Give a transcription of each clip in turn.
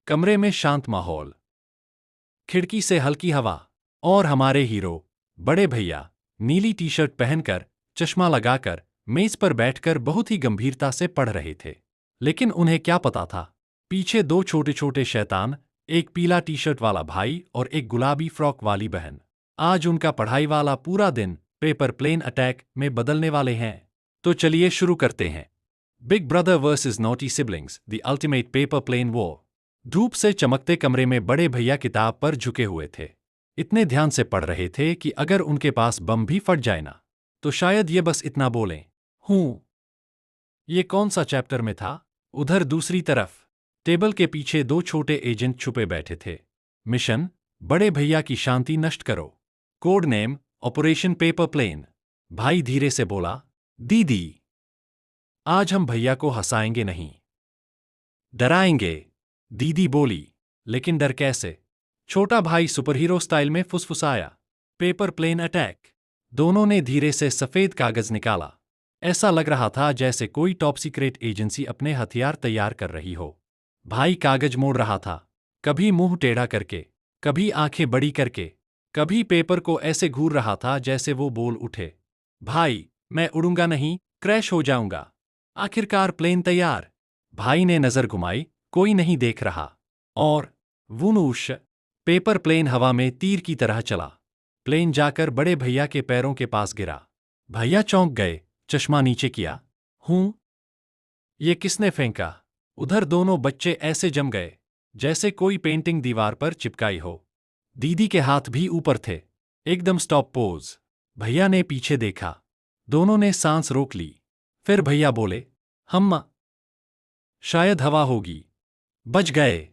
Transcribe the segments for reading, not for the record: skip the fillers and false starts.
कमरे में शांत माहौल, खिड़की से हल्की हवा, और हमारे हीरो, बड़े भैया, नीली टी शर्ट पहनकर, चश्मा लगाकर, मेज पर बैठकर बहुत ही गंभीरता से पढ़ रहे थे। लेकिन उन्हें क्या पता था, पीछे दो छोटे छोटे शैतान, एक पीला टी शर्ट वाला भाई और एक गुलाबी फ्रॉक वाली बहन, आज उनका पढ़ाई वाला पूरा दिन पेपर प्लेन अटैक में बदलने वाले हैं। तो चलिए शुरू करते हैं। Big brother versus naughty siblings, the ultimate paper plane war. धूप से चमकते कमरे में बड़े भैया किताब पर झुके हुए थे। इतने ध्यान से पढ़ रहे थे कि अगर उनके पास बम भी फट जाए ना, तो शायद ये बस इतना बोलें, हूं। ये कौन सा चैप्टर में था? उधर दूसरी तरफ टेबल के पीछे दो छोटे एजेंट छुपे बैठे थे। मिशन, बड़े भैया की शांति नष्ट करो। Code name, operation paper plane. भाई धीरे से बोला, दीदी, आज हम भैया को हंसाएंगे नहीं, डराएंगे। दीदी बोली, लेकिन डर कैसे? छोटा भाई सुपरहीरो स्टाइल में फुसफुसाया, पेपर प्लेन अटैक। दोनों ने धीरे से सफेद कागज निकाला। ऐसा लग रहा था जैसे कोई टॉप सीक्रेट एजेंसी अपने हथियार तैयार कर रही हो। भाई कागज मोड़ रहा था, कभी मुंह टेढ़ा करके, कभी आंखें बड़ी करके, कभी पेपर को ऐसे घूर रहा था जैसे वो बोल उठे, भाई, मैं उड़ूंगा नहीं, क्रैश हो जाऊंगा। आखिरकार प्लेन तैयार। भाई ने नजर घुमाई, कोई नहीं देख रहा। और वुनूश, पेपर प्लेन हवा में तीर की तरह चला। प्लेन जाकर बड़े भैया के पैरों के पास गिरा। भैया चौंक गए, चश्मा नीचे किया। हूं, ये किसने फेंका? उधर दोनों बच्चे ऐसे जम गए जैसे कोई पेंटिंग दीवार पर चिपकाई हो। दीदी के हाथ भी ऊपर थे, एकदम स्टॉप पोज। भैया ने पीछे देखा, दोनों ने सांस रोक ली। फिर भैया बोले, हम्मा, शायद हवा होगी। बच गए।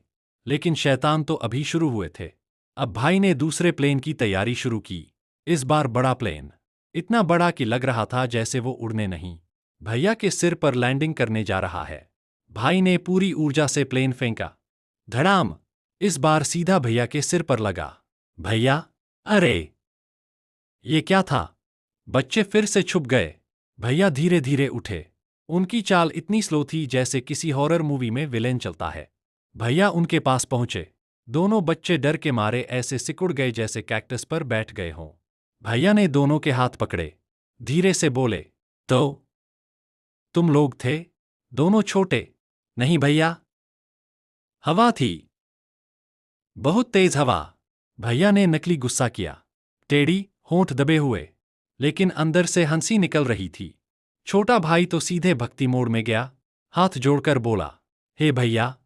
लेकिन शैतान तो अभी शुरू हुए थे। अब भाई ने दूसरे प्लेन की तैयारी शुरू की। इस बार बड़ा प्लेन, इतना बड़ा कि लग रहा था जैसे वो उड़ने नहीं, भैया के सिर पर लैंडिंग करने जा रहा है। भाई ने पूरी ऊर्जा से प्लेन फेंका। धड़ाम! इस बार सीधा भैया के सिर पर लगा। भैया, अरे! ये क्या था? बच्चे फिर से छुप गए। भैया धीरे धीरे उठे। उनकी चाल इतनी स्लो थी जैसे किसी हॉरर मूवी में विलेन चलता है। भैया उनके पास पहुंचे। दोनों बच्चे डर के मारे ऐसे सिकुड़ गए जैसे कैक्टस पर बैठ गए हों। भैया ने दोनों के हाथ पकड़े, धीरे से बोले, तो तुम लोग थे? दोनों छोटे, नहीं भैया, हवा थी, बहुत तेज हवा। भैया ने नकली गुस्सा किया, टेढ़ी, होंठ दबे हुए, लेकिन अंदर से हंसी निकल रही थी। छोटा भाई तो सीधे भक्ति मोड में गया, हाथ जोड़कर बोला, हे भैया,